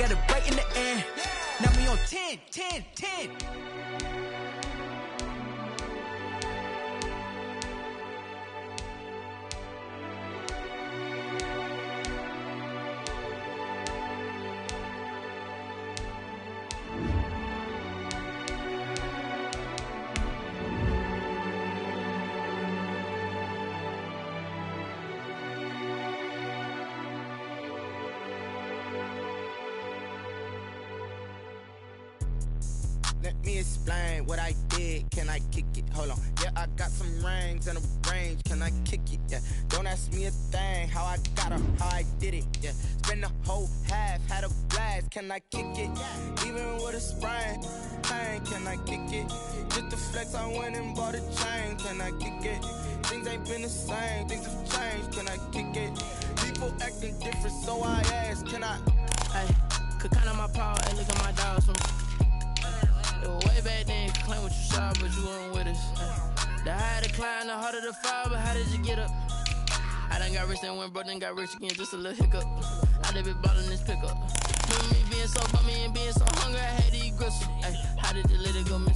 get it right in the end. Now we on 10, 10, 10. Let me explain what I did. Can I kick it? Hold on. Yeah, I got some rings and a range. Can I kick it? Yeah. Don't ask me a thing. How I got her, how I did it. Yeah. Spend the whole half, had a blast. Can I kick it? Even with a sprain, pain. Can I kick it? Just to flex, I went and bought a chain. Can I kick it? Things ain't been the same. Things have changed. Can I kick it? People acting different, so I ask. Can I? Hey, could count on my power. Hey, look at my dogs from. It was way back then, you could claim what you saw, but you weren't with us. The higher the climb, the harder the fall, but how did you get up? I done got rich and went broke, then got rich again, just a little hiccup. I done been ballin' this pickup. Remember me being so bummy and being so hungry, I had to eat gristle. How did the lady go miss?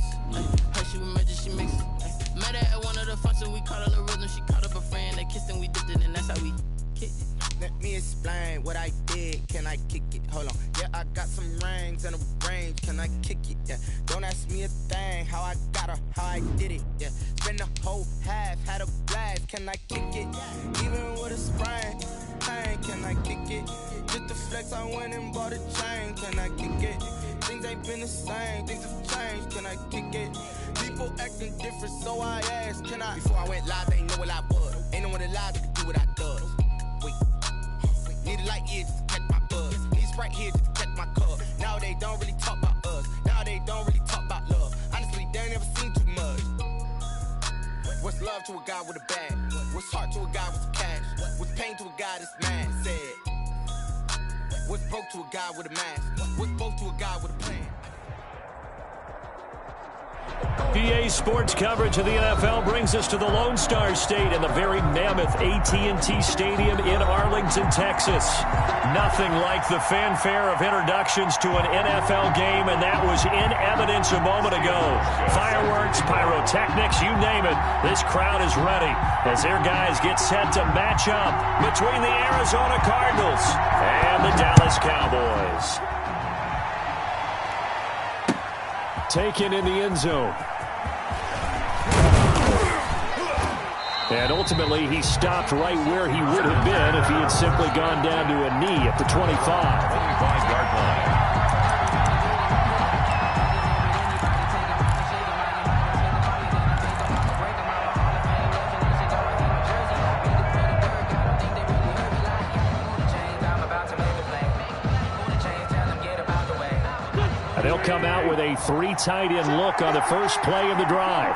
Her she was magic, she mixed it. Met her at one of the functions, we caught a little rhythm, she caught up a friend, they kissed and we dipped it, and that's how we kicked it. Let me explain what I did. Can I kick it? Hold on. Yeah, I got some rings and a range. Can I kick it? Yeah. Don't ask me a thing. How I got her, how I did it. Yeah. Spend the whole half, had a blast. Can I kick it? Even with a sprain, pain. Can I kick it? Just to flex, I went and bought a chain. Can I kick it? Things ain't been the same. Things have changed. Can I kick it? People acting different, so I asked. Can I? Before I went live, they ain't know what I was. Ain't no one alive that could do what I does. Wait. Need a light here just to catch my buzz. Need Sprite here just to catch my cup. Now they don't really talk about us. Now they don't really talk about love. Honestly, they ain't never seen too much. What's love to a guy with a bag? What's heart to a guy with some cash? What's pain to a guy that's mad? Said. What's broke to a guy with a mask? What's both to a guy with a plan? PA Sports coverage of the NFL brings us to the Lone Star State and the very mammoth AT&T Stadium in Arlington, Texas. Nothing like the fanfare of introductions to an NFL game, and that was in evidence a moment ago. Fireworks, pyrotechnics, you name it. This crowd is ready as their guys get set to match up between the Arizona Cardinals and the Dallas Cowboys. Taken in the end zone. And ultimately, he stopped right where he would have been if he had simply gone down to a knee at the 25. 25-yard line. And they'll come out with a 3 tight end look on the first play of the drive.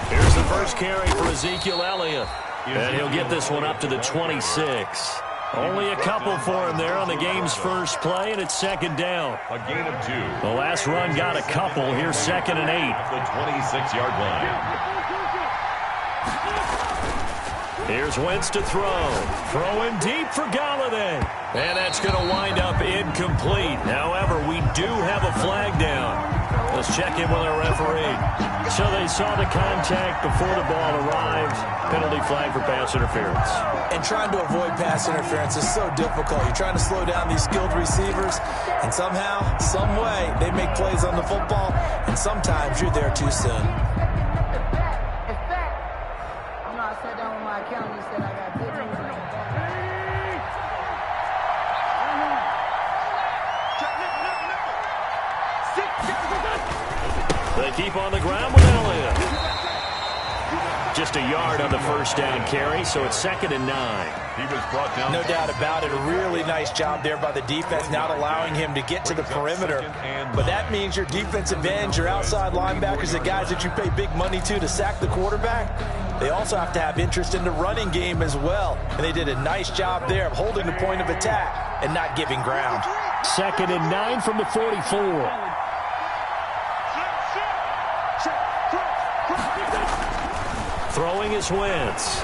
Here's the first carry for Ezekiel Elliott. And he'll get this one up to the 26. Only a couple for him there on the game's first play, and it's second down. A gain of 2. The last run got a couple. Here's 2nd and 8. The 26-yard line. Here's Wentz to throw. Throwing deep for Galladay. And that's going to wind up incomplete. However, we do have a flag down. Let's check in with our referee. So they saw the contact before the ball arrived. Penalty flag for pass interference. And trying to avoid pass interference is so difficult. You're trying to slow down these skilled receivers, and somehow, some way, they make plays on the football, and sometimes you're there too soon. I sat down with my accountant and said I got good news. They keep on the ground with Elliott. Just a yard on the first down carry, so it's 2nd and 9. He was brought down. No doubt about it. A really nice job there by the defense, not allowing him to get to the perimeter. But that means your defensive ends, your outside linebackers, the guys that you pay big money to sack the quarterback, they also have to have interest in the running game as well. And they did a nice job there of holding the point of attack and not giving ground. 2nd and 9 from the 44. Throwing is Wentz.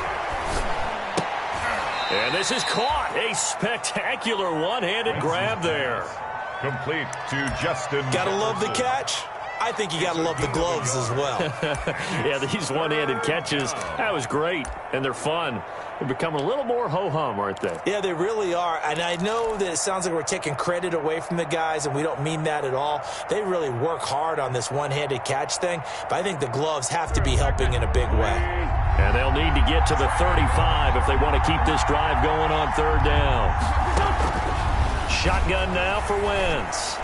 And this is caught. A spectacular one-handed grab there. Complete to Justin. Gotta love the catch. I think you gotta love the gloves as well. Yeah, these one-handed catches, that was great, and they're fun. They're becoming a little more ho-hum, aren't they? Yeah, they really are, and I know that it sounds like we're taking credit away from the guys, and we don't mean that at all. They really work hard on this one-handed catch thing, but I think the gloves have to be helping in a big way. And they'll need to get to the 35 if they want to keep this drive going on third down. Shotgun now for Wentz.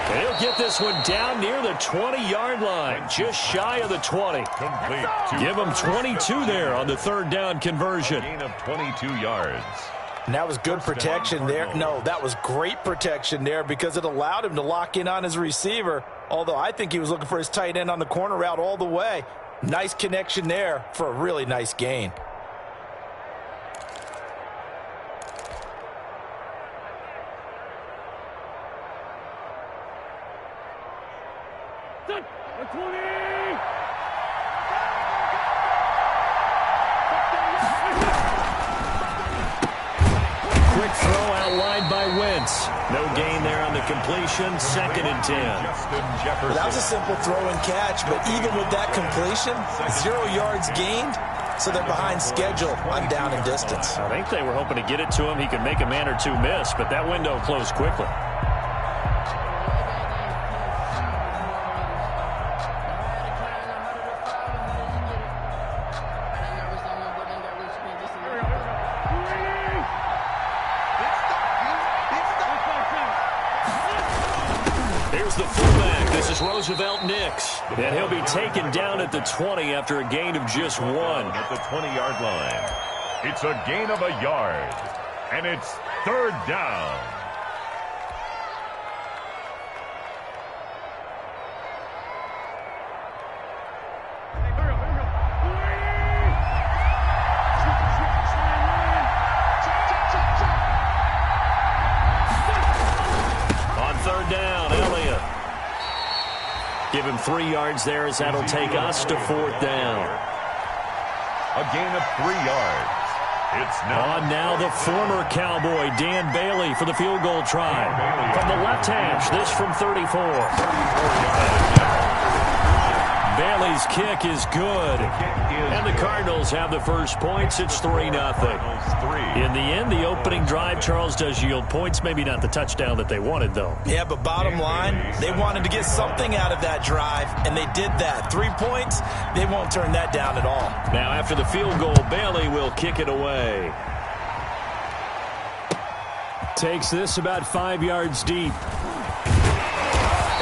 And he'll get this one down near the 20-yard line, just shy of the 20. Complete. Give them 22 there on the third down conversion. Gain of 22 yards. And that was good protection there. No, that was great protection there because it allowed him to lock in on his receiver, although I think he was looking for his tight end on the corner route all the way. Nice connection there for a really nice gain. No gain there on the completion, 2nd and 10. Well, that was a simple throw and catch, but even with that completion, 0 yards gained, so they're behind schedule on down and distance. I think they were hoping to get it to him. He could make a man or two miss, but that window closed quickly. The fullback, this is Roosevelt Nix, and he'll be taken down at the 20 after a gain of just 1. At the 20-yard line. It's a gain of a yard, and it's third down. Give him 3 yards there as that'll take us to 4th down. A gain of 3 yards. It's now the former Cowboy, Dan Bailey, for the field goal try. From the left hash, this from 34. Bailey's kick is good. And the Cardinals have the first points. It's 3-0. In the end, the opening drive, Charles, does yield points. Maybe not the touchdown that they wanted, though. Yeah, but bottom line, they wanted to get something out of that drive, and they did that. 3 points, they won't turn that down at all. Now, after the field goal, Bailey will kick it away. Takes this about 5 yards deep.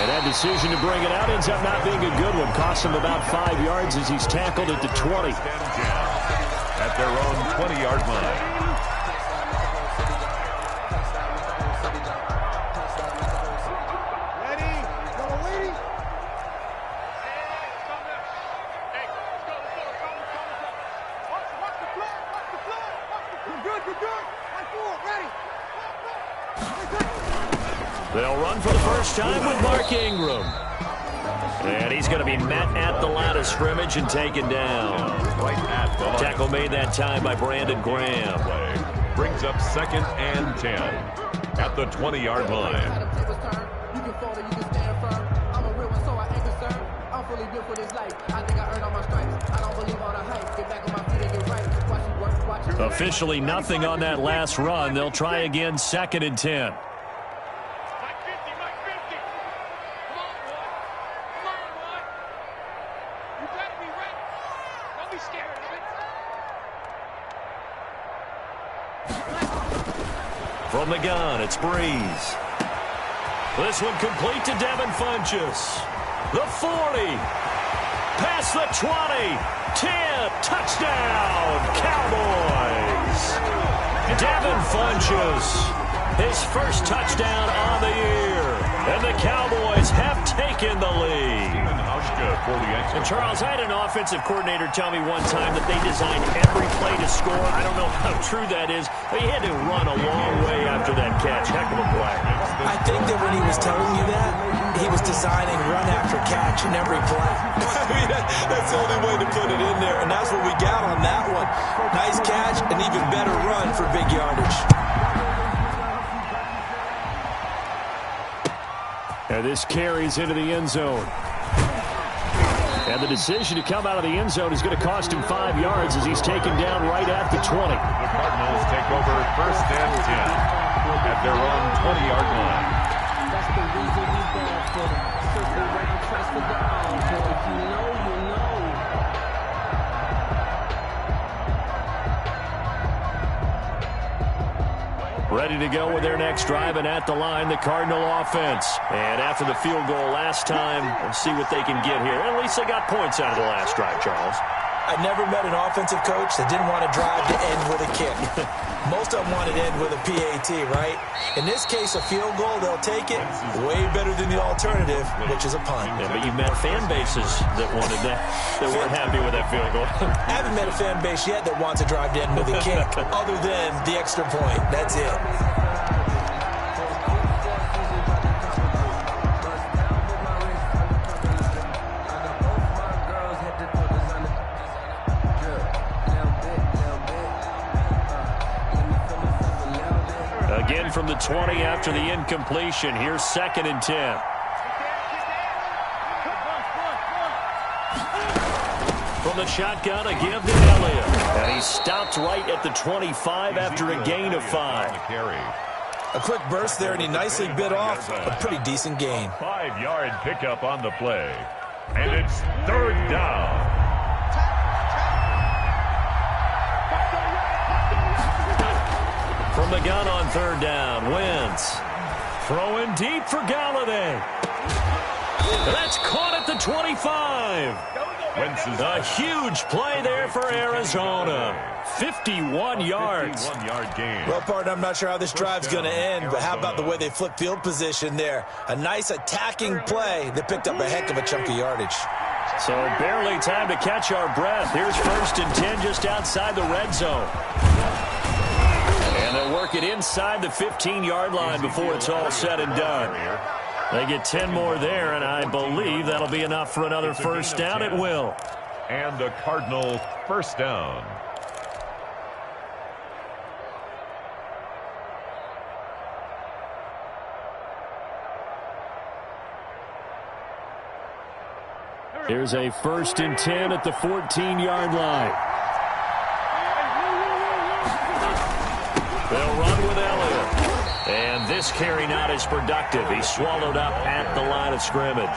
And that decision to bring it out ends up not being a good one. Costs him about 5 yards as he's tackled at the 20. At their own 20-yard line. They'll run for the first time with Mark Ingram. And he's going to be met at the line of scrimmage and taken down. Right at the line. Tackle made that time by Brandon Graham. Brings up 2nd and 10 at the 20-yard line. Officially nothing on that last run. They'll try again, 2nd and 10. From the gun, it's Breeze. This one complete to Devin Funchess. The 40. Past the 20. 10. Touchdown, Cowboys. Devin Funchess. His first touchdown on the year. And the Cowboys have taken the lead. And Charles, I had an offensive coordinator tell me one time that they designed every play to score. I don't know how true that is, but he had to run a long way after that catch. Heck of a play. I think that when he was telling you that, he was designing run after catch each and every play. I mean, that's the only way to put it in there, and that's what we got on that one. Nice catch, an even better run for big yardage. And this carries into the end zone. And the decision to come out of the end zone is going to cost him 5 yards as he's taken down right at the 20. The Cardinals take over 1st and 10 at their own 20-yard line. That's the reason we ball for them. Circle round, trust the down. So if you know, you know. Ready to go with their next drive, and at the line, the Cardinal offense. And after the field goal last time, we'll see what they can get here. At least they got points out of the last drive, Charles. I never met an offensive coach that didn't want to drive to end with a kick. Most of them wanted to end with a PAT, right? In this case, a field goal, they'll take it. Way better than the alternative, which is a punt. Yeah, but you've met fan bases that wanted that weren't happy with that field goal. I haven't met a fan base yet that wants to drive to end with a kick, other than the extra point. That's it. Again from the 20 after the incompletion. Here's 2nd and 10. From the shotgun, a give to Elliott. And he stopped right at the 25 after a gain of 5. A quick burst there, and he nicely bit off a pretty decent gain. 5-yard pickup on the play. And it's 3rd down. From the gun on 3rd down, Wentz throwing deep for Galladay. That's caught at the 25. A huge play there for Arizona. 51 yards. 51-yard gain. Well, partner, I'm not sure how this drive's going to end, but how about the way they flip field position there? A nice attacking play that picked up a heck of a chunk of yardage. So barely time to catch our breath. Here's 1st and 10 just outside the red zone. And they'll work it inside the 15-yard line before it's all said and done. They get 10 more there, and I believe that'll be enough for another 1st down. It will. And the Cardinal 1st down. Here's a 1st and 10 at the 14-yard line. They'll run with Elliott. And this carry not as productive. He's swallowed up at the line of scrimmage.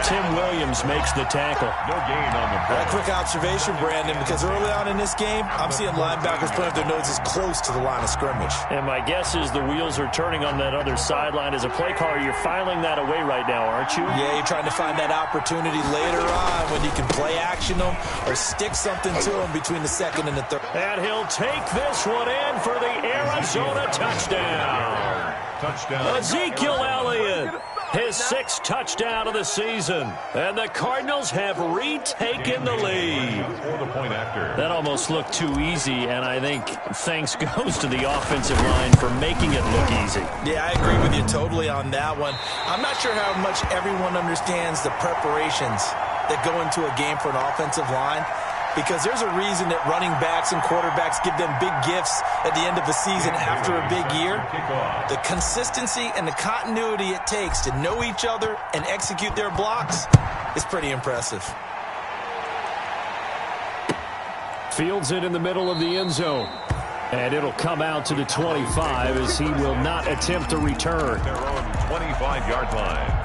Tim Williams makes the tackle. No gain on the play. A quick observation, Brandon, because early on in this game, I'm seeing linebackers putting up their noses close to the line of scrimmage. And my guess is the wheels are turning on that other sideline. As a play caller, you're filing that away right now, aren't you? Yeah, you're trying to find that opportunity later on when you can play action them or stick something to them between the 2nd and the 3rd. And he'll take this one in for the Arizona touchdown. Ezekiel Elliott, his 6th touchdown of the season. And the Cardinals have retaken the lead. That almost looked too easy, and I think thanks goes to the offensive line for making it look easy. Yeah, I agree with you totally on that one. I'm not sure how much everyone understands the preparations that go into a game for an offensive line, because there's a reason that running backs and quarterbacks give them big gifts at the end of the season after a big year. The consistency and the continuity it takes to know each other and execute their blocks is pretty impressive. Fields it in the middle of the end zone. And it'll come out to the 25 as he will not attempt to return. Their own 25-yard line.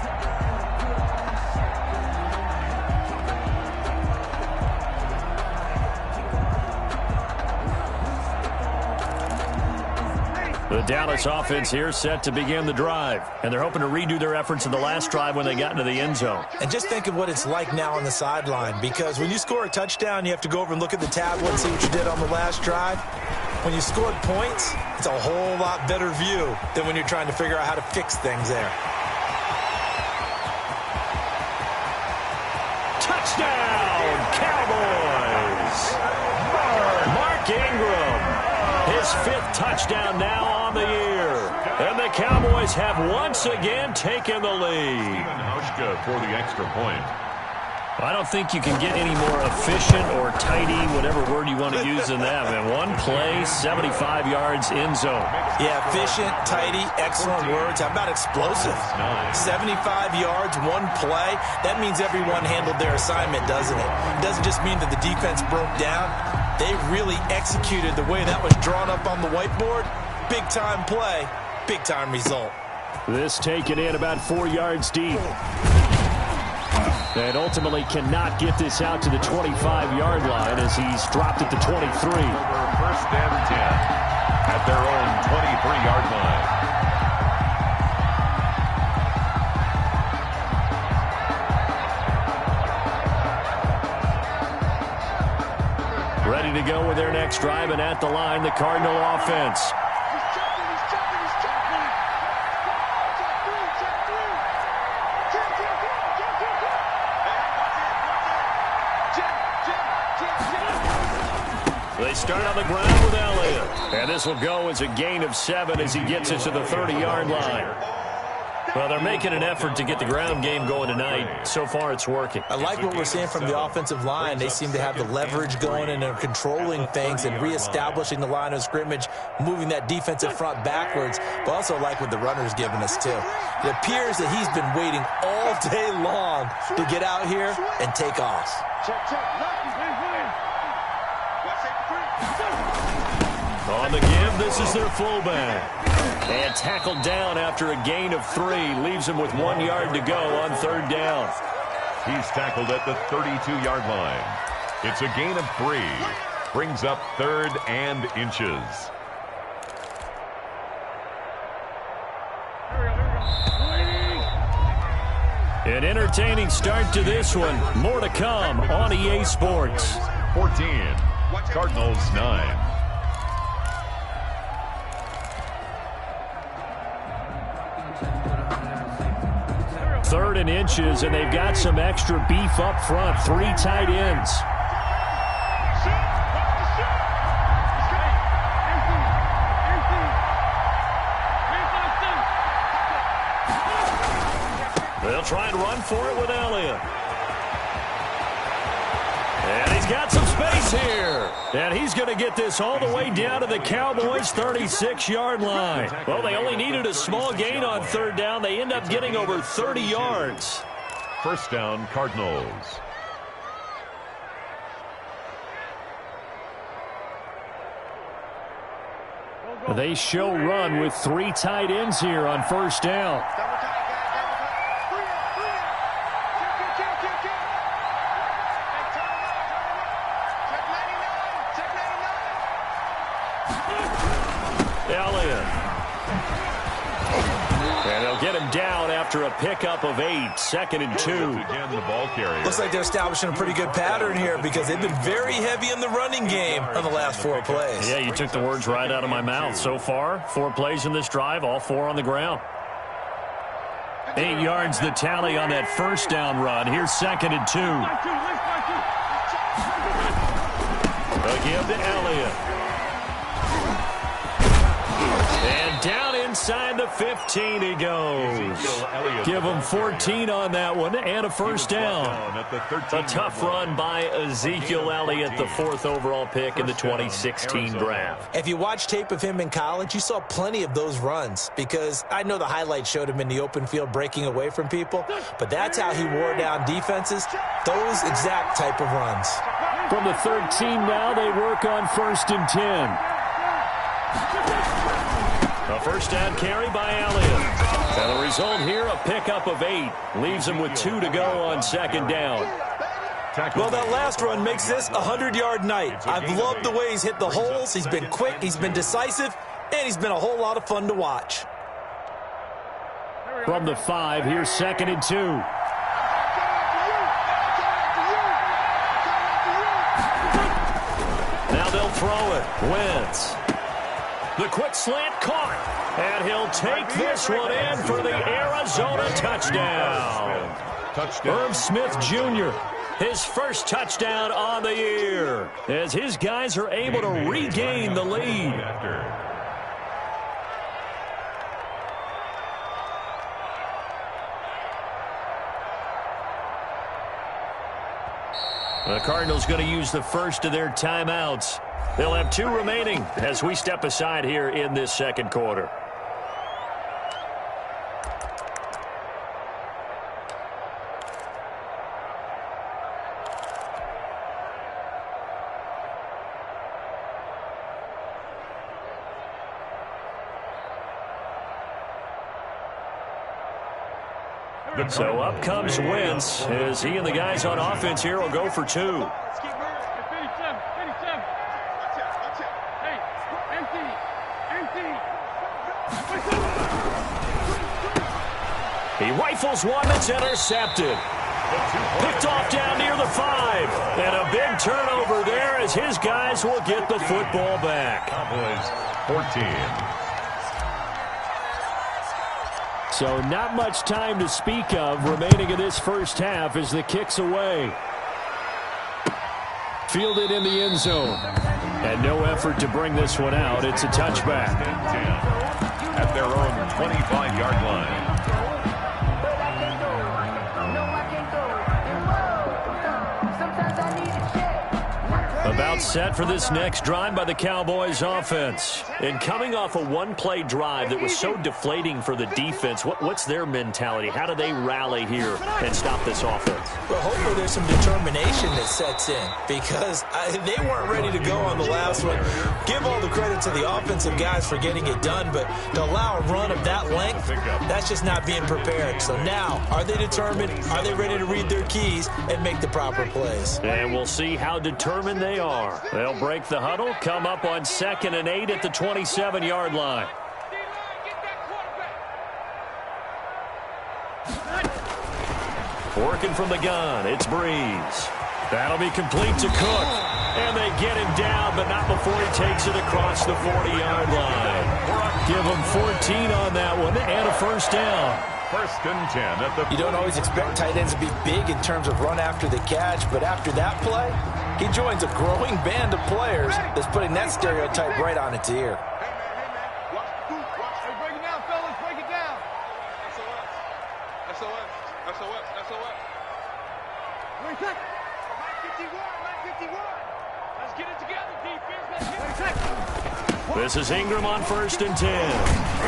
The Dallas offense here set to begin the drive. And they're hoping to redo their efforts in the last drive when they got into the end zone. And just think of what it's like now on the sideline, because when you score a touchdown, you have to go over and look at the tablet and see what you did on the last drive. When you scored points, it's a whole lot better view than when you're trying to figure out how to fix things there. Touchdown, Cowboys! Mark Ingram, his 5th touchdown now on the year. And the Cowboys have once again taken the lead. For the extra point. I don't think you can get any more efficient or tidy, whatever word you want to use in that. Man, one play, 75 yards in zone. Yeah, efficient, tidy, excellent words. How about explosive? 75 yards, one play. That means everyone handled their assignment, doesn't it? It doesn't just mean that the defense broke down. They really executed the way that was drawn up on the whiteboard. Big-time play, big-time result. This taken in about 4 yards deep. And ultimately cannot get this out to the 25-yard line as he's dropped at the 23. First and 10 at their own 23-yard line. Ready to go with their next drive, and at the line, the Cardinal offense. They start on the ground with Elliott. And this will go as a gain of 7 as he gets it to the 30-yard line. Well, they're making an effort to get the ground game going tonight. So far, it's working. I like what we're seeing from the offensive line. They seem to have the leverage going, and they're controlling things and reestablishing the line of scrimmage, moving that defensive front backwards, but also like what the runner's giving us, too. It appears that he's been waiting all day long to get out here and take off. On the give, this is their fullback. And tackled down after a gain of 3. Leaves him with 1 yard to go on third down. He's tackled at the 32-yard line. It's a gain of 3. Brings up 3rd and inches. An entertaining start to this one. More to come on EA Sports. 14. Cardinals 9. Third and inches, and they've got some extra beef up front. 3 tight ends. They'll try and run for it with Elliott. And he's got some space here. And he's going to get this all the way down to the Cowboys' 36-yard line. Well, they only needed a small gain on third down. They end up getting over 30 yards. First down, Cardinals. They show run with 3 tight ends here on first down. Elliott. And they'll get him down after a pickup of 8. 2nd and 2. Again, the ball carrier. Looks like they're establishing a pretty good pattern here because they've been very heavy in the running game on the last 4 plays. Yeah, you took the words right out of my mouth. So far, 4 plays in this drive, all 4 on the ground. 8 yards the tally on that first down run. Here's 2nd and 2. They'll give to Elliott. And down inside the 15 he goes. Give him 14 on that one and a first down. A tough run by Ezekiel Elliott, the 4th overall pick in the 2016 draft. If you watch tape of him in college, you saw plenty of those runs because I know the highlights showed him in the open field breaking away from people, but that's how he wore down defenses, those exact type of runs. From the 13 now, they work on 1st and 10. A first down carry by Elliott. And the result here, a pickup of 8. Leaves him with 2 to go on 2nd down. Well, that last run makes this a 100-yard night. I've loved the way he's hit the holes. He's been quick, he's been decisive, and he's been a whole lot of fun to watch. From the 5, here's 2nd and 2. Now they'll throw it. Wentz. The quick slant caught. And he'll take this one in for the Arizona touchdown. Irv Smith Jr., his first touchdown on the year, as his guys are able to regain the lead. The Cardinals going to use the first of their timeouts. They'll have 2 remaining as we step aside here in this second quarter. So up comes Wentz as he and the guys on offense here will go for 2. He rifles one that's intercepted. Picked off down near the 5. And a big turnover there as his guys will get the football back. Cowboys 14. So not much time to speak of remaining in this first half as the kick's away. Fielded in the end zone. And no effort to bring this one out. It's a touchback. At their own 25-yard line. About set for this next drive by the Cowboys offense. And coming off a one-play drive that was so deflating for the defense, what's their mentality? How do they rally here and stop this offense? Well, hopefully there's some determination that sets in because they weren't ready to go on the last one. Give all the credit to the offensive guys for getting it done, but to allow a run of that length, that's just not being prepared. So now, are they determined? Are they ready to read their keys and make the proper plays? And we'll see how determined they are. They'll break the huddle, come up on 2nd and 8 at the 27-yard line. Working from the gun, it's Breeze. That'll be complete to Cook. And they get him down, but not before he takes it across the 40-yard line. Give him 14 on that one and a first down. 1st and 10 at the. You don't always expect tight ends to be big in terms of run after the catch, but after that play, he joins a growing band of players that's putting that stereotype right on its ear. Break it down, fellas. Break it down. SOS. Wait a second. 951. Let's get it together, defense. Let's get it together. This is Ingram on 1st and 10.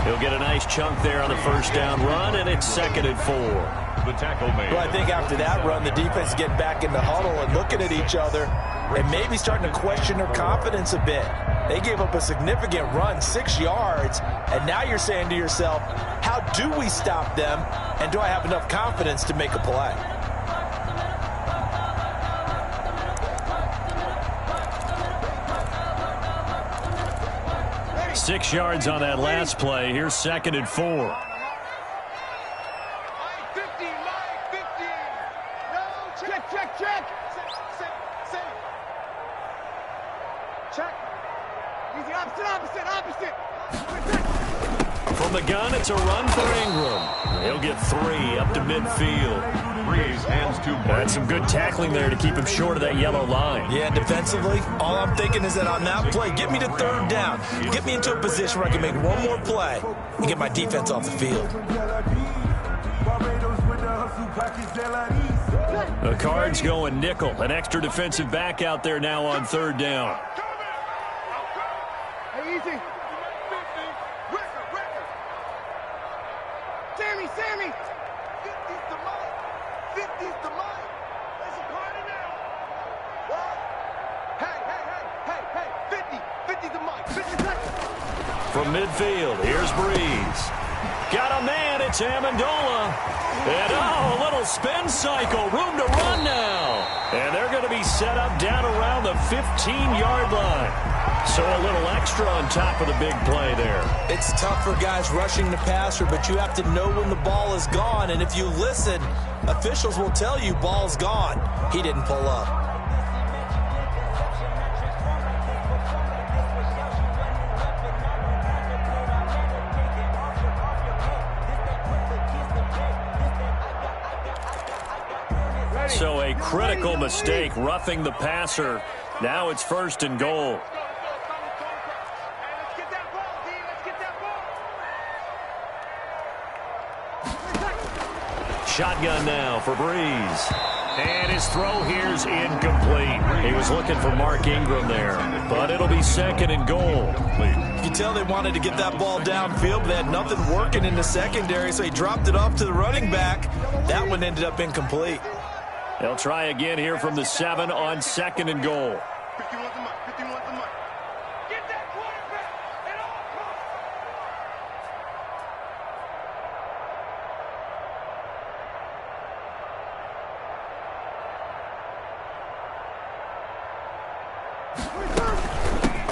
He'll get a nice chunk there on the first down run, and it's 2nd and 4. The tackle made. Well, I think after that run, the defense getting back in the huddle and looking at each other and maybe starting to question their confidence a bit. They gave up a significant run, 6 yards, and now you're saying to yourself, how do we stop them, and do I have enough confidence to make a play? Six yards on that last play. Here's 2nd and 4. Line 50. No, check. Check. Use the opposite. From the gun, it's a run for Ingram. He'll get 3 up to midfield. Breeze hands to. That's some good tackling there to keep him short of that yellow line. Yeah, defensively, all I'm thinking is that on that play, get me to 3rd down. Get me into a position where I can make one more play and get my defense off the field. The Cards going nickel. An extra defensive back out there now on 3rd down. Hey, easy. Sammy. 50's the mic. 50's the mic. There's a party now. What? Hey. 50's the mic. 50 seconds. From midfield, here's Breeze. Got a man, it's Amendola. And a little spin cycle. Room to run now. And they're going to be set up down around the 15-yard line. So a little extra on top of the big play there. It's tough for guys rushing the passer, but you have to know when the ball is gone. And if you listen, officials will tell you ball's gone. He didn't pull up. So a critical mistake, roughing the passer. Now it's 1st and goal. shotgun now for Breeze. And his throw here's incomplete. He was looking for Mark Ingram there, but it'll be 2nd and goal. You can tell they wanted to get that ball downfield, but they had nothing working in the secondary, so he dropped it off to the running back. That one ended up incomplete. They'll try again here from the 7 on 2nd and goal.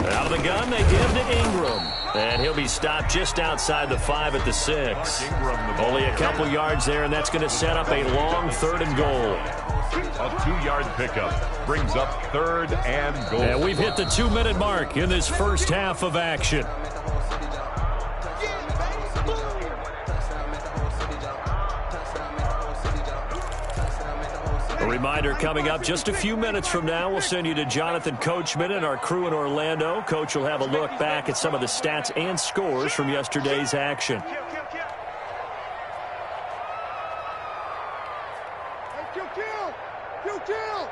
Out of the gun, they give to Ingram. And he'll be stopped just outside the 5 at the 6. Only a couple yards there, and that's going to set up a long 3rd and goal. A 2-yard pickup brings up 3rd and goal. And we've hit the 2-minute mark in this first half of action. A reminder coming up just a few minutes from now, we'll send you to Jonathan Coachman and our crew in Orlando. Coach will have a look back at some of the stats and scores from yesterday's action. Kill!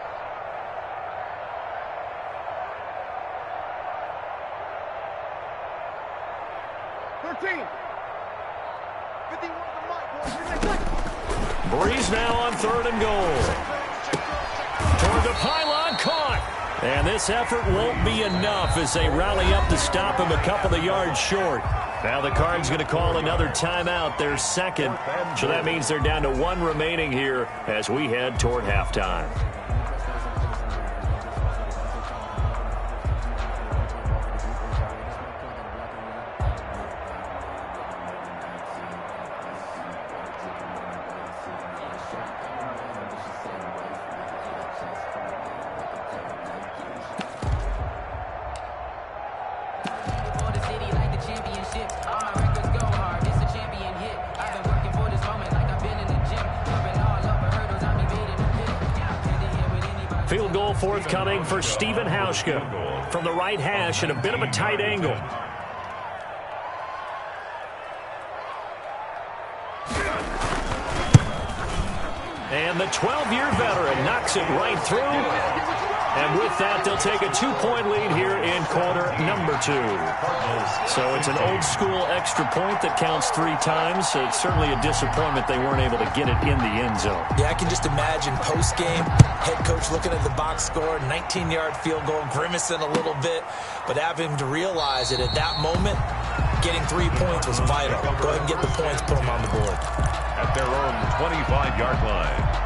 13. 51 to the mic, boys. Breeze now on 3rd and goal. Toward the pylon, caught. And this effort won't be enough as they rally up to stop him a couple of yards short. Now the Cards going to call another timeout, their 2nd. So that means they're down to 1 remaining here as we head toward halftime. Field goal forthcoming for Stephen Hauschka from the right hash at a bit of a tight angle. And the 12-year veteran knocks it right through. And with that, they'll take a 2-point lead here in quarter number 2. So it's an old-school extra point that counts 3 times. So it's certainly a disappointment they weren't able to get it in the end zone. Yeah, I can just imagine post-game, head coach looking at the box score, 19-yard field goal, grimacing a little bit, but having to realize that at that moment, getting 3 points was vital. Go ahead and get the points, put them on the board. At their own 25-yard line.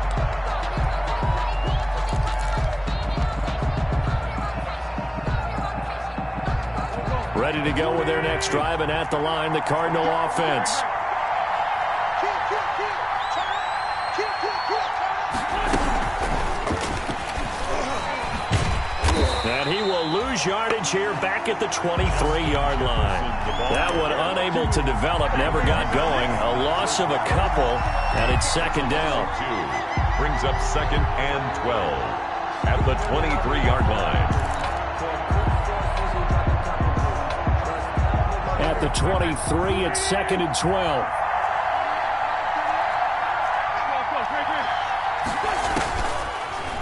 Ready to go with their next drive, and at the line, the Cardinal offense. And he will lose yardage here back at the 23-yard line. That one unable to develop, never got going. A loss of a couple, and it's 2nd down. Brings up 2nd and 12 at the 23-yard line. At the 23, it's 2nd and 12.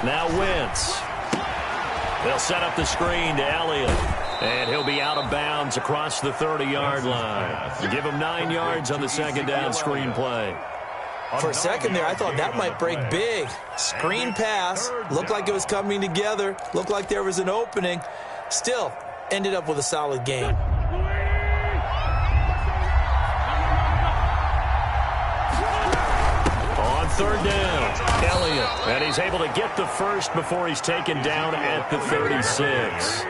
Now Wentz. They'll set up the screen to Elliott. And he'll be out of bounds across the 30-yard line. Give him 9 yards on the 2nd down screen play. For a second there, I thought that might break big. Screen pass. Looked like it was coming together. Looked like there was an opening. Still, ended up with a solid game. On 3rd down, Elliott. And he's able to get the first before he's taken down at the 36.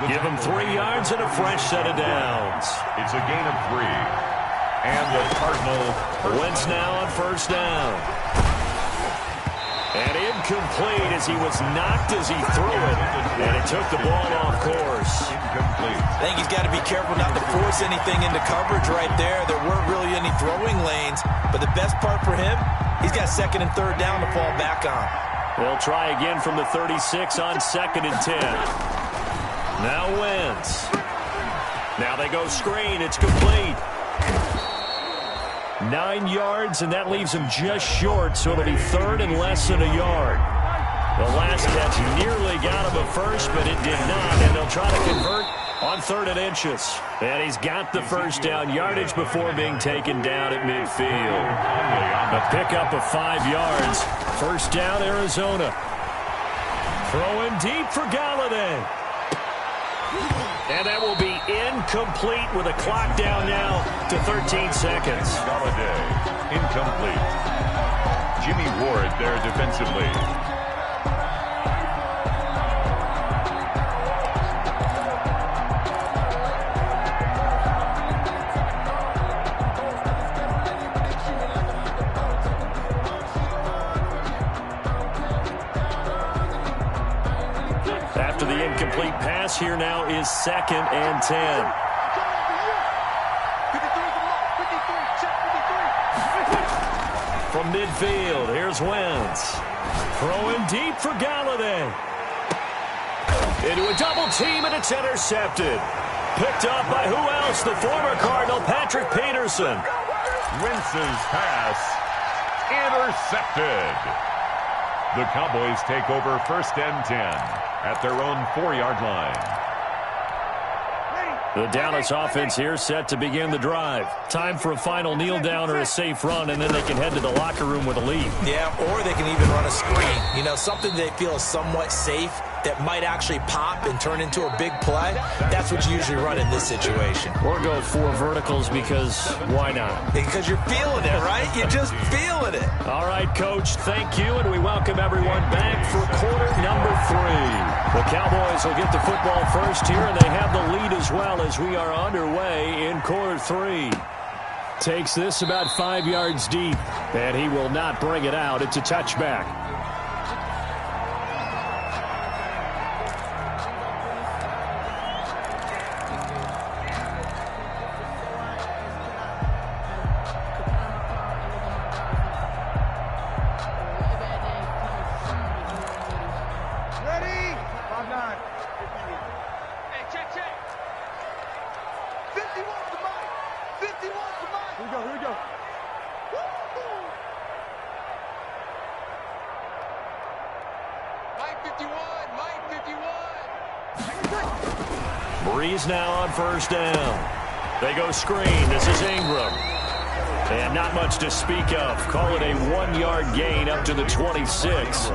Give him 3 yards and a fresh set of downs. It's a gain of 3. And the Cardinal Wentz now on 1st down. And incomplete as he was knocked as he threw it. And it took the ball off course. incomplete. I think he's got to be careful not to force anything into coverage right there. There weren't really any throwing lanes. But the best part for him, he's got 2nd and 3rd down to fall back on. They'll try again from the 36 on 2nd and 10. Now Wentz. Now they go screen. It's complete. 9 yards, and that leaves him just short, so it'll be 3rd and less than a yard. The last catch nearly got him a first, but it did not, and they'll try to convert on 3rd and inches. And he's got the first down yardage before being taken down at midfield. A pickup of 5 yards. First down, Arizona. Throwing deep for Galladay. And that will be incomplete with a clock down now to 13 seconds. Galladay, incomplete. Jimmy Ward there defensively. After the incomplete pass, here now is 2nd and 10. From midfield, here's Wentz. Throwing deep for Galladay. Into a double team, and it's intercepted. Picked up by who else? The former Cardinal, Patrick Peterson. Wentz's pass intercepted. The Cowboys take over 1st and 10 at their own 4-yard line. The Dallas offense here set to begin the drive. Time for a final kneel down or a safe run, and then they can head to the locker room with a lead. Yeah, or they can even run a screen. You know, something they feel is somewhat safe that might actually pop and turn into a big play. That's what you usually run in this situation. Or go 4 verticals because why not? Because you're feeling it, right? You're just feeling it. All right, Coach, thank you, and we welcome everyone back for quarter number 3. The Cowboys will get the football first here, and they have the lead as well as we are underway in quarter 3. Takes this about 5 yards deep, and he will not bring it out. It's a touchback. Breeze now on first down. They go screen. This is Ingram. And not much to speak of. Call it a 1-yard gain up to the 26.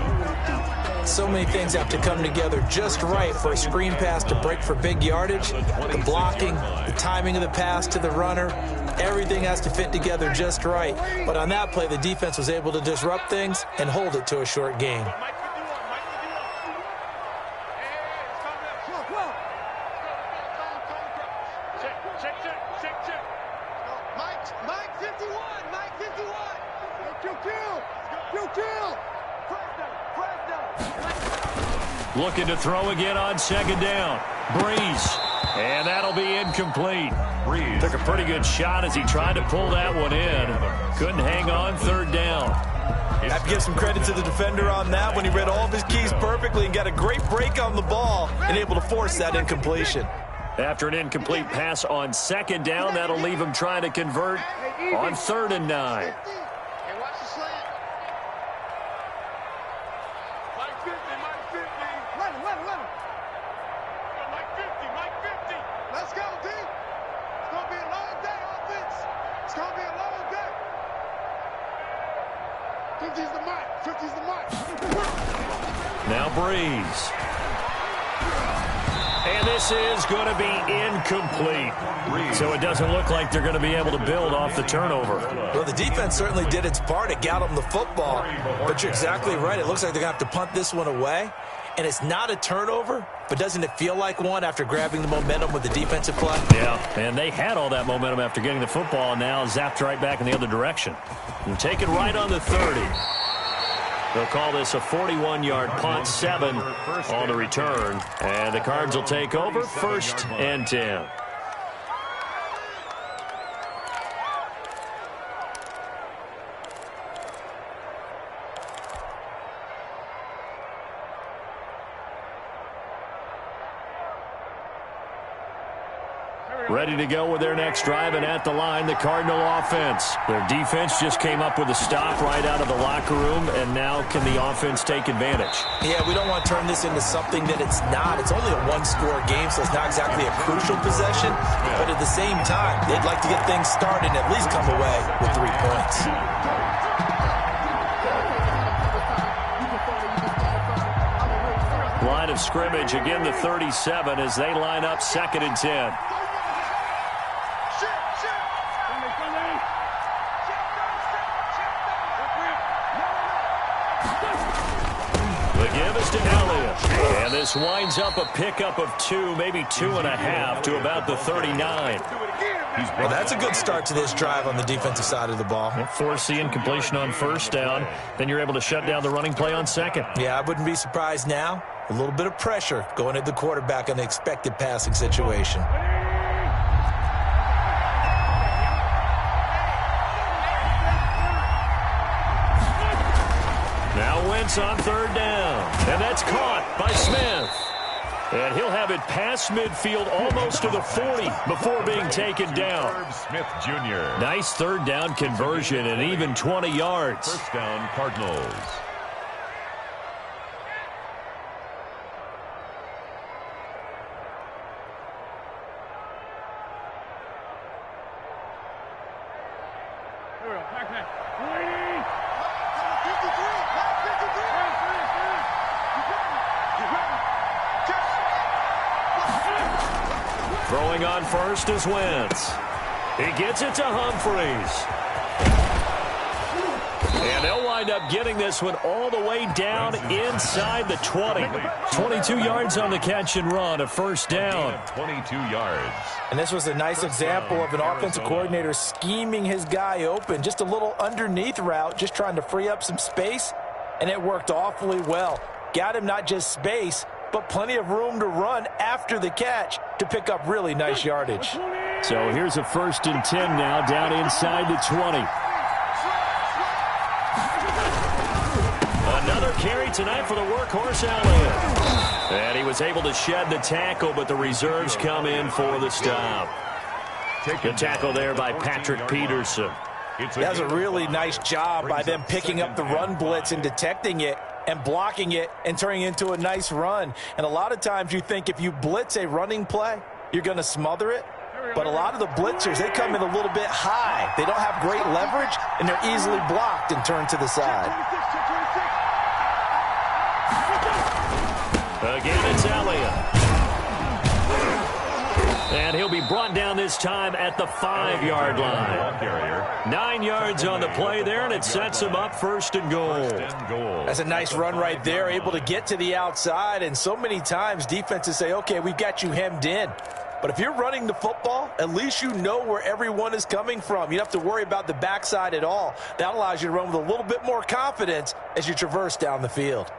So many things have to come together just right for a screen pass to break for big yardage. The blocking, the timing of the pass to the runner, everything has to fit together just right. But on that play, the defense was able to disrupt things and hold it to a short gain. Looking to throw again on 2nd down. Breeze. And that'll be incomplete. Breeze took a pretty good shot as he tried to pull that one in. Couldn't hang on 3rd down. I have to give some credit to the defender on that when he read all of his keys perfectly and got a great break on the ball and able to force that incompletion. After an incomplete pass on 2nd down, that'll leave him trying to convert on 3rd and 9. Now Breeze. And this is going to be incomplete. So it doesn't look like they're going to be able to build off the turnover. Well, the defense certainly did its part. It got them the football. But you're exactly right. It looks like they're going to have to punt this one away. And it's not a turnover, but doesn't it feel like one after grabbing the momentum with the defensive play? Yeah, and they had all that momentum after getting the football, and now zapped right back in the other direction. And take it right on the 30. They'll call this a 41-yard punt, 7 on the return. And the Cards will take over 1st and 10. Ready to go with their next drive, and at the line, the Cardinal offense. Their defense just came up with a stop right out of the locker room, and now can the offense take advantage? Yeah, we don't want to turn this into something that it's not. It's only a one-score game, so it's not exactly a crucial possession. But at the same time, they'd like to get things started and at least come away with 3 points. Line of scrimmage, again the 37 as they line up 2nd and 10. The give is to Elliott. And this winds up a pickup of 2, maybe 2.5 to about the 39. Well, that's a good start to this drive on the defensive side of the ball. Force the incompletion on 1st down. Then you're able to shut down the running play on 2nd. Yeah, I wouldn't be surprised now. A little bit of pressure going at the quarterback in the expected passing situation. Now Wentz on 3rd down. And that's caught by Smith. And he'll have it past midfield almost to the 40 before being taken down. Smith Jr. Nice 3rd down conversion and even 20 yards. 1st down, Cardinals. Throwing on 1st is Wentz. He gets it to Humphreys. And they'll wind up getting this one all the way down inside the 20. 22 yards on the catch and run, a 1st down. 22 yards. And this was a nice example of an offensive coordinator scheming his guy open. Just a little underneath route, just trying to free up some space, and it worked awfully well. Got him not just space, but plenty of room to run after the catch to pick up really nice yardage. So here's a 1st and 10 now down inside the 20. Another carry tonight for the workhorse Elliott. And he was able to shed the tackle, but the reserves come in for the stop. Good tackle there by Patrick Peterson. That's a really nice job by them picking up the run blitz and detecting it and blocking it and turning it into a nice run. And a lot of times you think if you blitz a running play, you're going to smother it. But a lot of the blitzers, they come in a little bit high. They don't have great leverage, and they're easily blocked and turned to the side. Again, it's Elliott. And he'll be brought down this time at the 5-yard line. 9 yards on the play there, and it sets him up 1st and goal. That's a nice run right there, able to get to the outside. And so many times defenses say, okay, we've got you hemmed in. But if you're running the football, at least you know where everyone is coming from. You don't have to worry about the backside at all. That allows you to run with a little bit more confidence as you traverse down the field.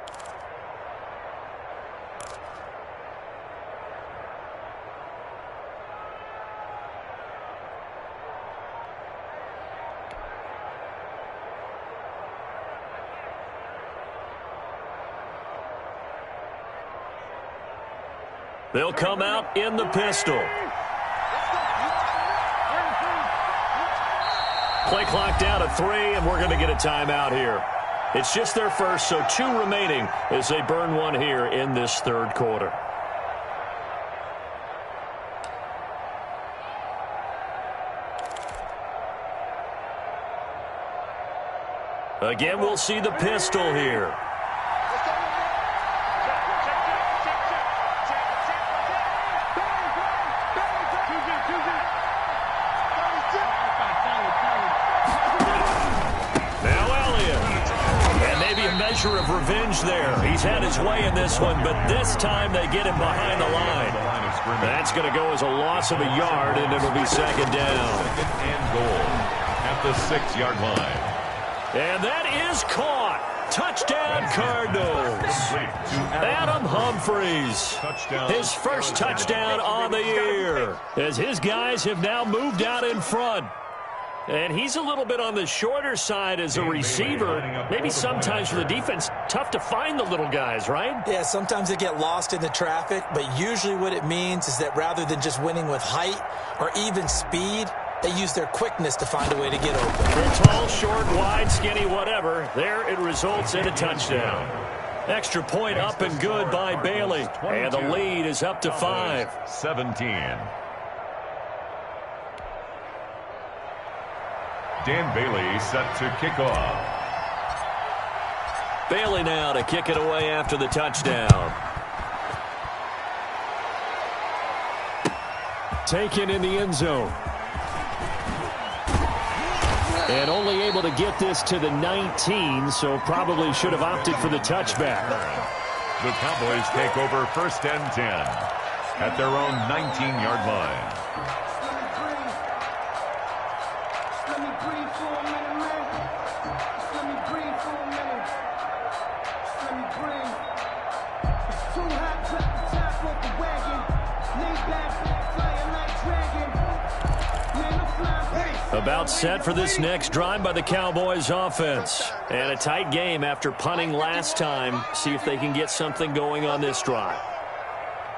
They'll come out in the pistol. Play clock down to 3, and we're going to get a timeout here. It's just their first, so 2 remaining as they burn one here in this 3rd quarter. Again, we'll see the pistol here. Of revenge there. He's had his way in this one, but this time they get him behind the line. That's going to go as a loss of a yard, and it'll be 2nd down. 2nd and goal at the 6-yard line. And that is caught. Touchdown, Cardinals. Adam Humphreys. His first touchdown on the year, as his guys have now moved out in front. And he's a little bit on the shorter side as a receiver. Maybe sometimes for the defense, tough to find the little guys, right? Yeah, sometimes they get lost in the traffic, but usually what it means is that rather than just winning with height or even speed, they use their quickness to find a way to get open. They're tall, short, wide, skinny, whatever. There it results in a touchdown. Extra point up and good by Bailey. And the lead is up to 5. 17. Dan Bailey set to kick off. Bailey now to kick it away after the touchdown. Taken in the end zone. And only able to get this to the 19, so probably should have opted for the touchback. The Cowboys take over 1st and 10 at their own 19-yard line. About set for this next drive by the Cowboys offense. And a tight game after punting last time. See if they can get something going on this drive.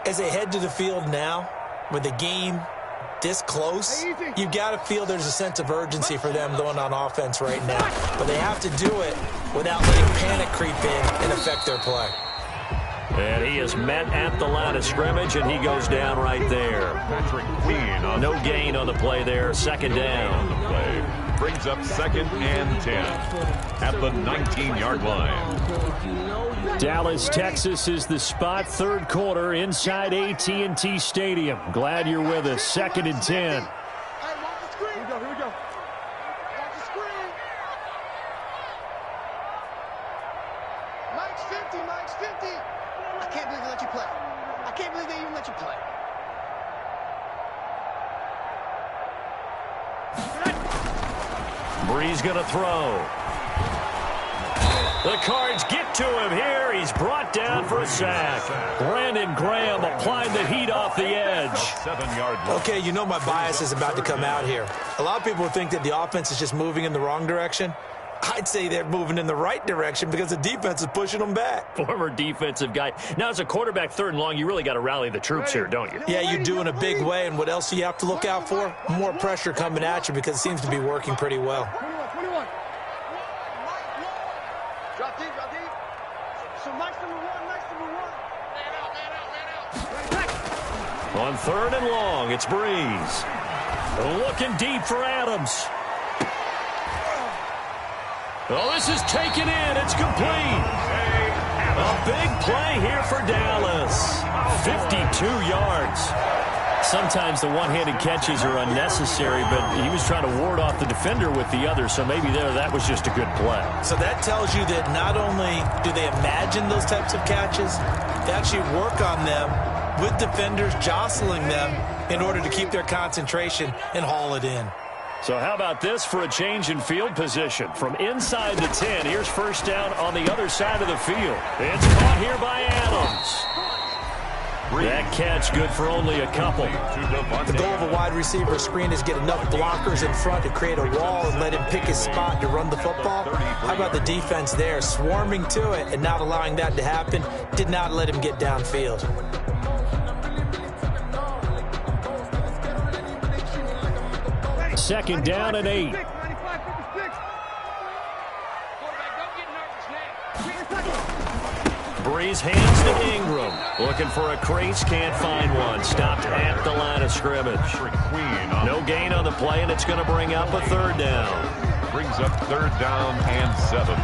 As they head to the field now, with the game this close, you've got to feel there's a sense of urgency for them going on offense right now. But they have to do it without letting panic creep in and affect their play. And he is met at the line of scrimmage, and he goes down right there. No gain on the play there. 2nd down. The play brings up 2nd and 10 at the 19-yard line. Dallas, Texas is the spot. 3rd quarter inside AT&T Stadium. Glad you're with us. 2nd and 10. Hey, watch the screen. Here we go. Watch the screen. Mike's 50. Mike's 50. I can't believe they let you play. I can't believe they even let you play. Breeze going to throw. The Cards get to him here. He's brought down for a sack. Brandon Graham applied the heat off the edge. 7-yard line. Okay, you know my bias is about to come out here. A lot of people think that the offense is just moving in the wrong direction. I'd say they're moving in the right direction because the defense is pushing them back. Former defensive guy. Now, as a quarterback 3rd and long, you really got to rally the troops here, don't you? Yeah, you do in a big way. And what else do you have to look out for? More pressure coming at you because it seems to be working pretty well. 21. Drop deep. So Mike's number 1. On 3rd and long, it's Breeze. Looking deep for Adams. Oh, this is taken in. It's complete. A big play here for Dallas. 52 yards. Sometimes the one-handed catches are unnecessary, but he was trying to ward off the defender with the other, so maybe that was just a good play. So that tells you that not only do they imagine those types of catches, they actually work on them with defenders jostling them in order to keep their concentration and haul it in. So how about this for a change in field position? From inside the 10, here's 1st down on the other side of the field. It's caught here by Adams. That catch good for only a couple. The goal of a wide receiver screen is get enough blockers in front to create a wall and let him pick his spot to run the football. How about the defense there, swarming to it and not allowing that to happen? Did not let him get downfield. 2nd down and 8. Breeze hands to Ingram. Looking for a crease, can't find one. Stopped at the line of scrimmage. No gain on the play, and it's going to bring up a 3rd down. Brings up 3rd down and 7.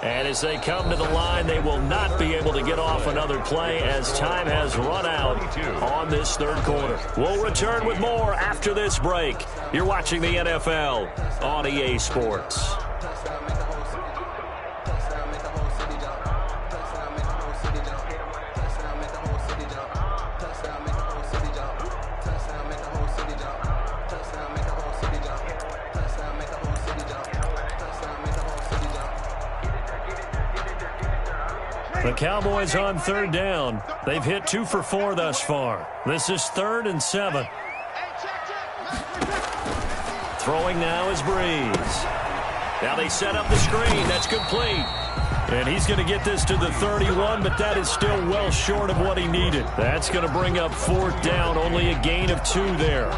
And as they come to the line, they will not be able to get off another play as time has run out on this 3rd quarter. We'll return with more after this break. You're watching the NFL on EA Sports. Touchdown. The Cowboys on third down. They've hit 2 for 4 thus far. This is 3rd and 7. Throwing now is Breeze. Now they set up the screen. That's complete. And he's going to get this to the 31, but that is still well short of what he needed. That's going to bring up 4th down. Only a gain of 2 there.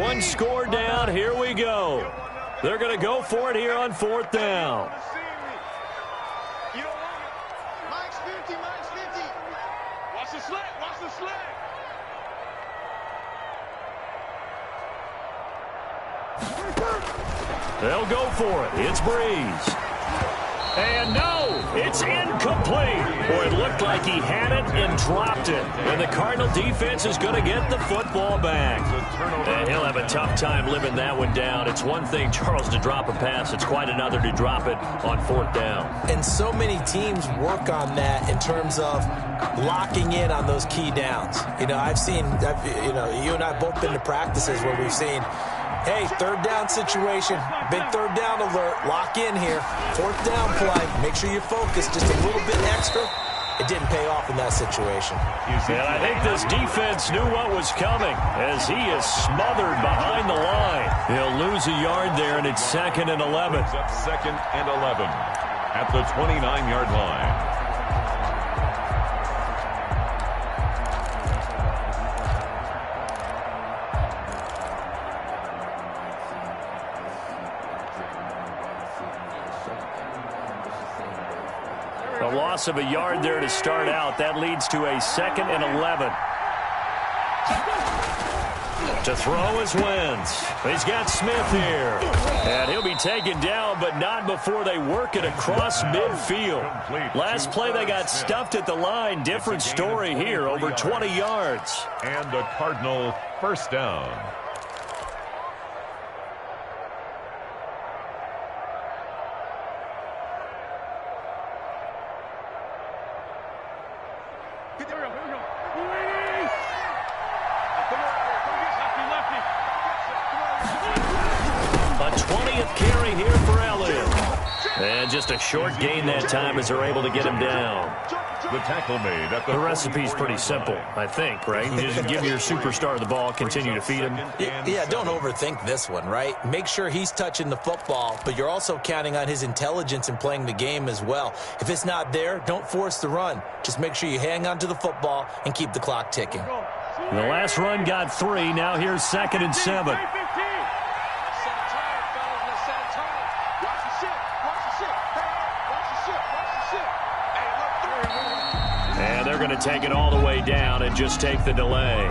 One score down. Here we go. They're going to go for it here on 4th down. Max 50, Max 50. Watch the slant, watch the slant. They'll go for it. It's Breeze. And no, it's incomplete. Boy, it looked like he had it and dropped it. And the Cardinal defense is going to get the football back. And he'll have a tough time living that one down. It's one thing, Charles, to drop a pass. It's quite another to drop it on 4th down. And so many teams work on that in terms of locking in on those key downs. You know, you and I have both been to practices where we've seen, hey, 3rd down situation, big 3rd down alert, lock in here, 4th down play, make sure you're focused just a little bit extra. It didn't pay off in that situation. And I think this defense knew what was coming as he is smothered behind the line. He'll lose a yard there, and it's 2nd and 11. It's up 2nd and 11 at the 29-yard line. A loss of a yard there to start out. That leads to a 2nd and 11. To throw is Wentz. He's got Smith here. And he'll be taken down, but not before they work it across midfield. Last play they got stuffed at the line. Different story here, over 20 yards. And the Cardinal 1st down. Just a short gain that time as they're able to get him down. The tackle made at the recipe's pretty simple, I think, right? You just give your superstar the ball, continue to feed him. Yeah, don't overthink this one, right? Make sure he's touching the football, but you're also counting on his intelligence in playing the game as well. If it's not there, don't force the run. Just make sure you hang on to the football and keep the clock ticking. The last run got 3. Now here's 2nd and 7. They're going to take it all the way down and just take the delay.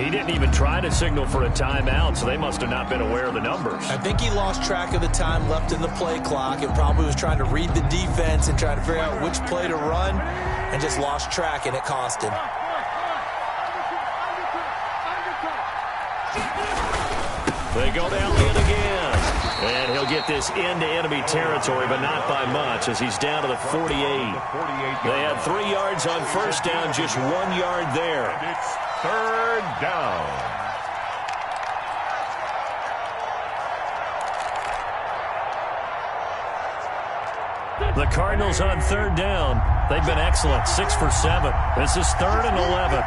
He didn't even try to signal for a timeout, so they must have not been aware of the numbers. I think he lost track of the time left in the play clock and probably was trying to read the defense and trying to figure out which play to run and just lost track, and it cost him. They go down in again. And he'll get this into enemy territory, but not by much as he's down to the 48. They had 3 yards on 1st down, just 1 yard there. And it's 3rd down. The Cardinals on 3rd down. They've been excellent, 6 for 7. This is 3rd and 11.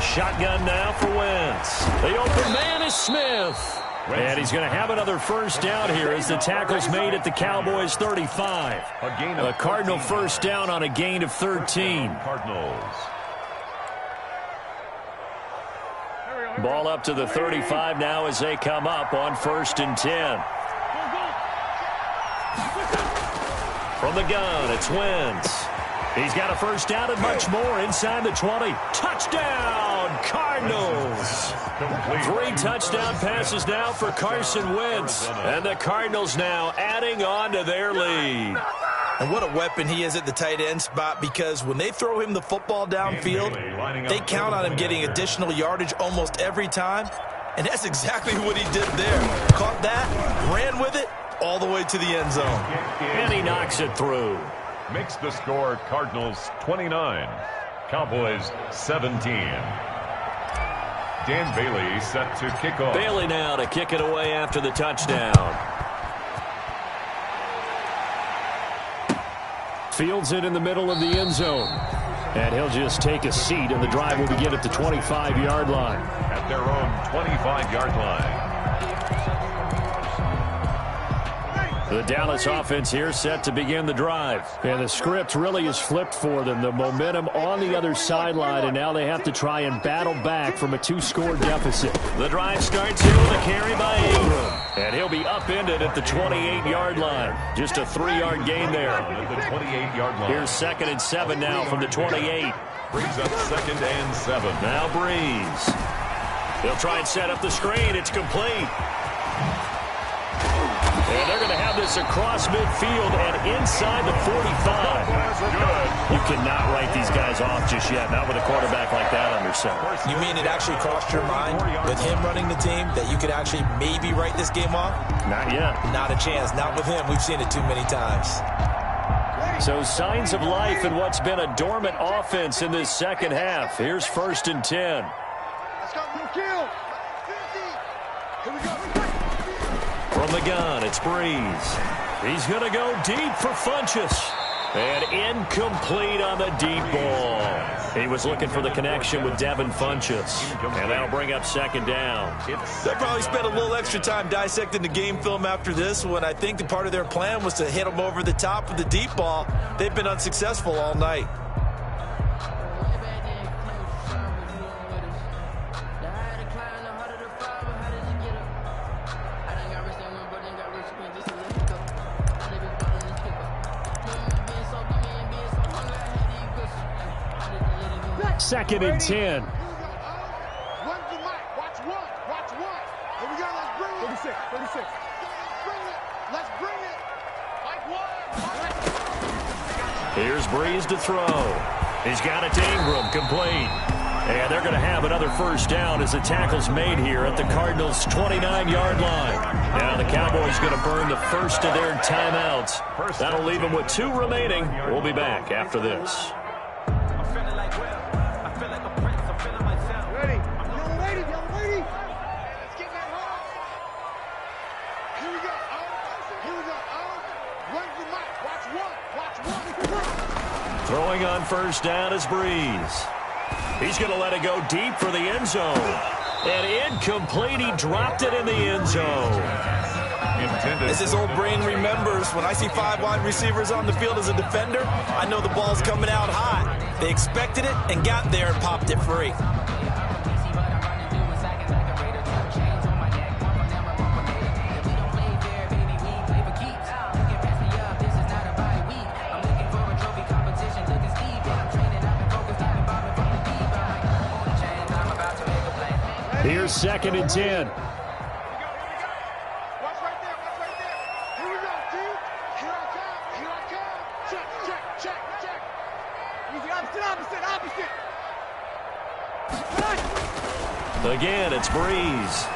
Shotgun now for Wentz. The open man is Smith. And he's going to have another 1st down here as the tackle's made at the Cowboys 35. A Cardinal 1st down on a gain of 13. Cardinals. Ball up to the 35 now as they come up on 1st and 10. From the gun, it's Wentz. He's got a 1st down and much more inside the 20. Touchdown, Cardinals. 3 touchdown passes now for Carson Wentz. And the Cardinals now adding on to their lead. And what a weapon he is at the tight end spot, because when they throw him the football downfield, they count on him getting additional yardage almost every time. And that's exactly what he did there. Caught that, ran with it, all the way to the end zone. And he knocks it through. Makes the score Cardinals 29, Cowboys 17. Dan Bailey set to kick off. Bailey now to kick it away after the touchdown. Fields it in the middle of the end zone. And he'll just take a seat, and the drive will begin at the 25-yard line. At their own 25-yard line. The Dallas offense here set to begin the drive. And the script really is flipped for them. The momentum on the other sideline, and now they have to try and battle back from a 2-score deficit. The drive starts here with a carry by Ingram. And he'll be upended at the 28-yard line. Just a 3-yard gain there. At the 28-yard line. Here's 2nd and 7 now from the 28. Brings up 2nd and 7. Now Breeze. They'll try and set up the screen. It's complete. And they're going to have this across midfield and inside the 45. You cannot write these guys off just yet, not with a quarterback like that under center. You mean it actually crossed your mind with him running the team that you could actually maybe write this game off? Not yet. Not a chance. Not with him. We've seen it too many times. So signs of life in what's been a dormant offense in this second half. Here's 1st and 10. Let's go, no kill. 50. Here we go. From the gun, it's Breeze. He's going to go deep for Funchess. And incomplete on the deep ball. He was looking for the connection with Devin Funchess. And that'll bring up 2nd down. They'll probably spend a little extra time dissecting the game film after this one. I think the part of their plan was to hit him over the top of the deep ball. They've been unsuccessful all night. Second and 10. Run the mic. Watch one. Watch one. Here we go. Let's bring it. 36. 36. Bring it. Let's bring it. Mike one. Here's Breeze to throw. He's got it to Ingram. Complete. And they're going to have another 1st down as the tackle's made here at the Cardinals' 29-yard line. Now the Cowboys going to burn the first of their timeouts. That'll leave them with 2 remaining. We'll be back after this. Throwing on 1st down is Breeze. He's going to let it go deep for the end zone. And incomplete. He dropped it in the end zone. As his old brain remembers, when I see 5 wide receivers on the field as a defender, I know the ball's coming out hot. They expected it and got there and popped it free. Here's 2nd and 10. Watch right there. Watch right there. Here we go, dude. Here I come. Here I come. Check, check, check, check. Easy, opposite. Again, it's Breeze.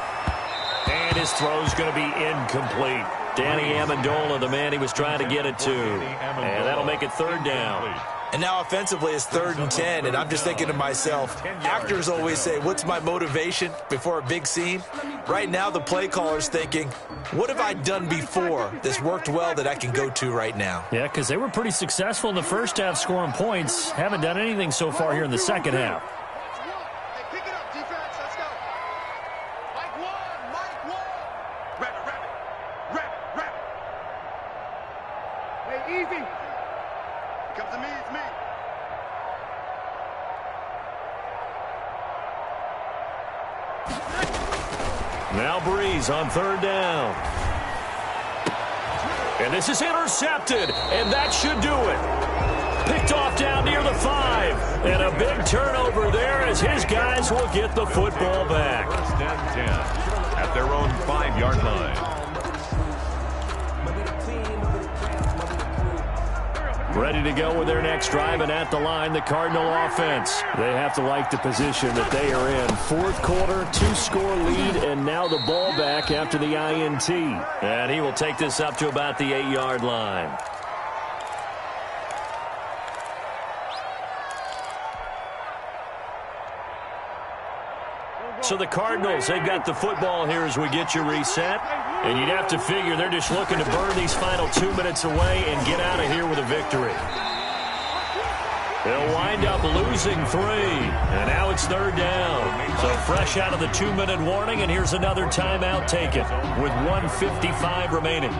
And his throw's going to be incomplete. Danny Amendola, the man he was trying to get it to. And that'll make it 3rd down. And now offensively it's 3rd and 10, and I'm just thinking to myself, actors always say, what's my motivation before a big scene? Right now the play caller's thinking, what have I done before that's worked well that I can go to right now? Yeah, because they were pretty successful in the first half scoring points. Haven't done anything so far here in the second half. Hey, pick it up, defense. Let's go. Mike one. Wrap it. Hey, easy. Comes to me, it's me. Now Breeze on 3rd down. And this is intercepted, and that should do it. Picked off down near the 5. And a big turnover there as his guys will get the football back. 1st and 10 at their own 5-yard line. Ready to go with their next drive, and at the line, the Cardinal offense. They have to like the position that they are in. 4th quarter, 2-score lead, and now the ball back after the INT. And he will take this up to about the 8-yard line. So the Cardinals, they've got the football here as we get you reset. And you'd have to figure they're just looking to burn these final 2 minutes away and get out of here with a victory. They'll wind up losing 3. And now it's 3rd down. So fresh out of the 2-minute warning, and here's another timeout taken with 1:55 remaining.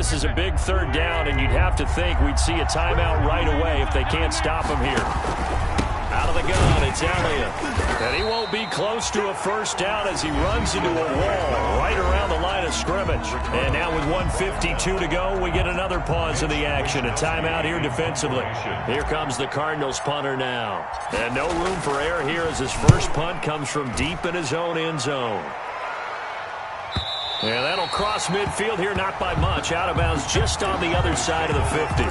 This is a big 3rd down, and you'd have to think we'd see a timeout right away if they can't stop him here. Out of the gun, it's Elliott. And he won't be close to a 1st down as he runs into a wall right around the line of scrimmage. And now with 1:52 to go, we get another pause in the action. A timeout here defensively. Here comes the Cardinals punter now. And no room for error here as his first punt comes from deep in his own end zone. Yeah, that'll cross midfield here, not by much. Out of bounds just on the other side of the 50.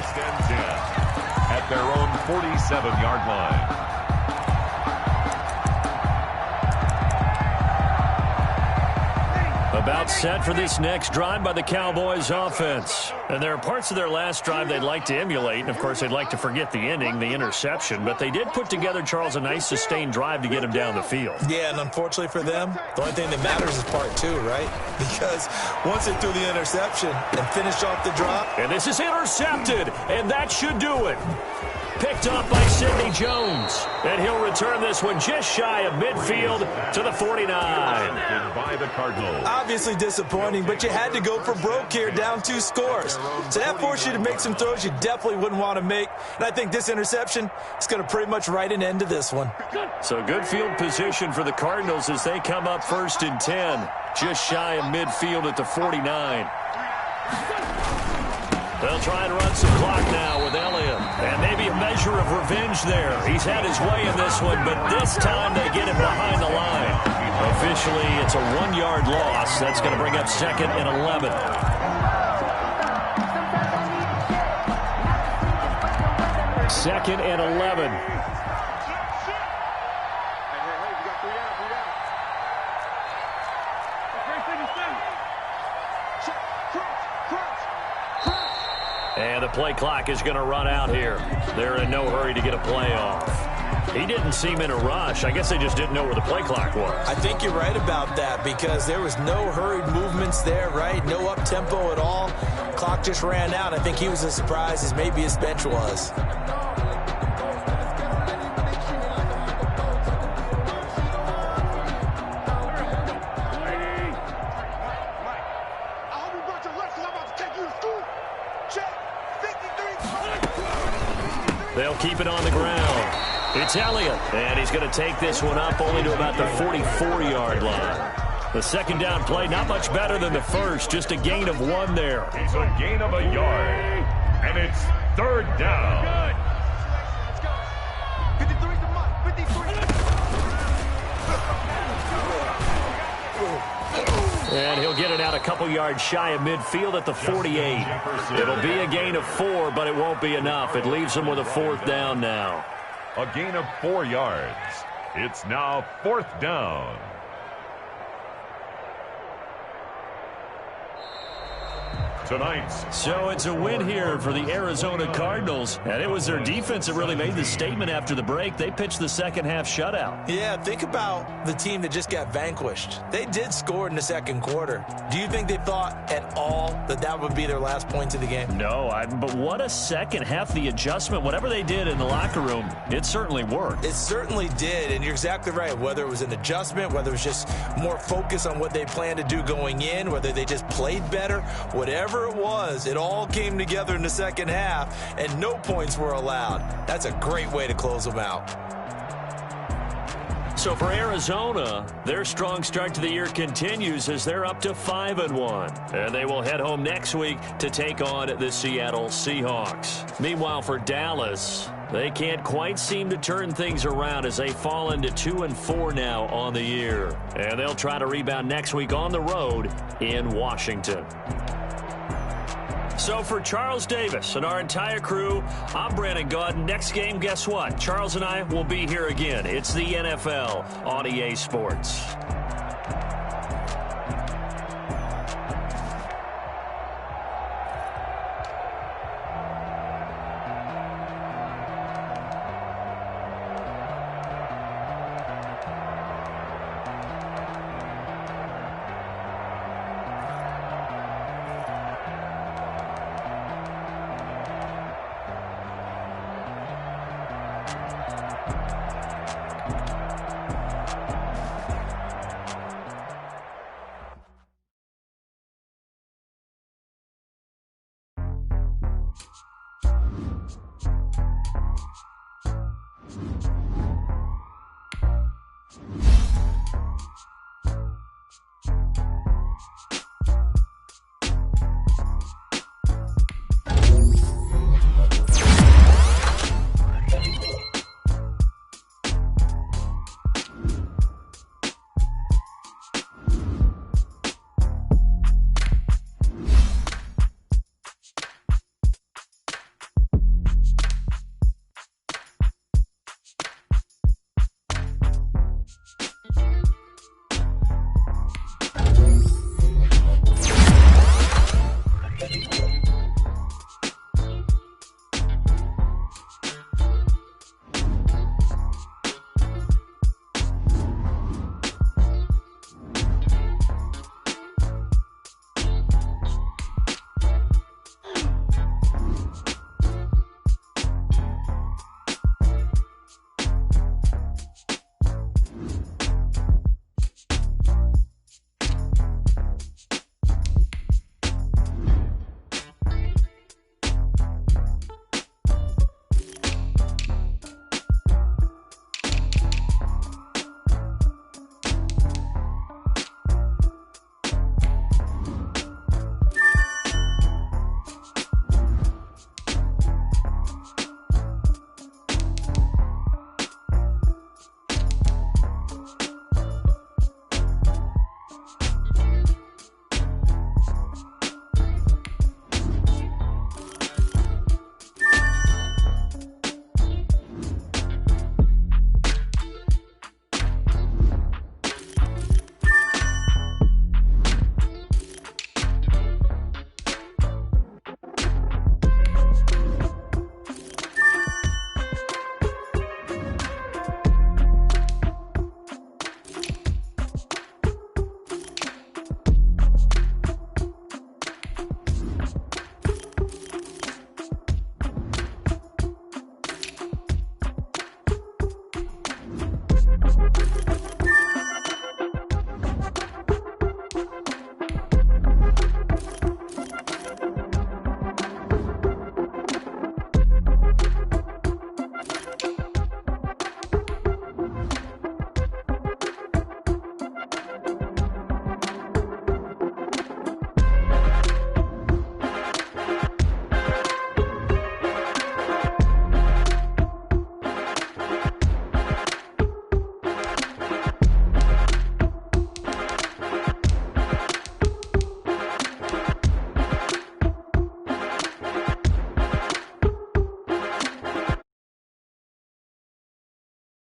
At their own 47-yard line. About set for this next drive by the Cowboys offense. And there are parts of their last drive they'd like to emulate. And, of course, they'd like to forget the ending, the interception. But they did put together, Charles, a nice sustained drive to get him down the field. Yeah, and unfortunately for them, the only thing that matters is part 2, right? Because once they threw the interception and finished off the drop. And this is intercepted, and that should do it. Picked up by Sidney Jones. And he'll return this one just shy of midfield to the 49. By the Cardinals. Obviously disappointing, but you had to go for broke here, down 2 scores. So that forced you to make some throws you definitely wouldn't want to make. And I think this interception is going to pretty much write an end to this one. So good field position for the Cardinals as they come up 1st and 10. Just shy of midfield at the 49. They'll try and run some clock now with Elliott. And maybe a measure of revenge there. He's had his way in this one, but this time they get him behind the line. Officially, it's a 1-yard loss. That's going to bring up 2nd and 11. 2nd and 11. And the play clock is going to run out here. They're in no hurry to get a play off. He didn't seem in a rush. I guess they just didn't know where the play clock was. I think you're right about that because there was no hurried movements there, right? No up-tempo at all. Clock just ran out. I think he was as surprised as maybe his bench was. They'll keep it on the ground. It's Elliott, and he's going to take this one up only to about the 44-yard line. The 2nd down play, not much better than the first, just a gain of 1 there. It's a gain of a yard, and it's 3rd down. Let's go. 53's the mark. 53. And he'll get it out a couple yards shy of midfield at the 48. It'll be a gain of 4, but it won't be enough. It leaves him with a 4th down now. A gain of 4 yards. It's now 4th down. Tonight's. So it's a win here for the Arizona Cardinals, and it was their defense that really made the statement after the break. They pitched the second half shutout. Yeah, think about the team that just got vanquished. They did score in the 2nd quarter. Do you think they thought at all that that would be their last point of the game? No, but what a second half. The adjustment, whatever they did in the locker room, it certainly worked. It certainly did, and you're exactly right. Whether it was an adjustment, whether it was just more focus on what they planned to do going in, whether they just played better, whatever it was, it all came together in the 2nd half, and no points were allowed. That's a great way to close them out. So for Arizona, their strong start to the year continues as they're up to 5-1. And they will head home next week to take on the Seattle Seahawks. Meanwhile, for Dallas, they can't quite seem to turn things around as they fall into 2-4 now on the year. And they'll try to rebound next week on the road in Washington. So for Charles Davis and our entire crew, I'm Brandon Gaudin. Next game, guess what? Charles and I will be here again. It's the NFL on EA Sports.